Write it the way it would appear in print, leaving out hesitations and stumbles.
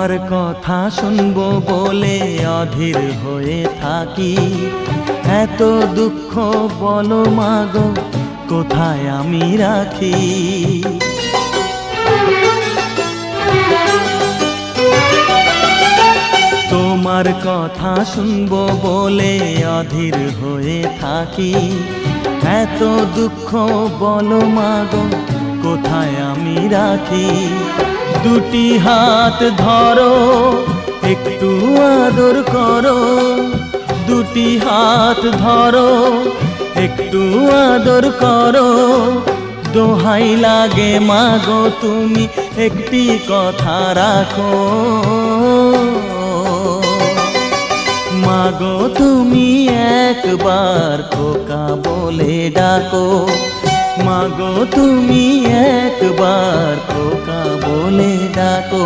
তোমার কথা শুনবো বলে অধীর হয়ে থাকি। এত দুঃখ বলো মাগো কোথায় আমি রাখি। তোমার কথা শুনবো বলে অধীর হয়ে থাকি। এত দুঃখ বলো মাগো কোথায় আমি রাখি। দুটি হাত ধরো একটু আদর করো, দুটি হাত ধরো একটু আদর করো। দোহাই লাগে মাগো তুমি একটি কথা রাখো। মাগো তুমি একবার খোকা বলে ডাকো। মাগো তুমি একবার খোকা বলে ডাকো।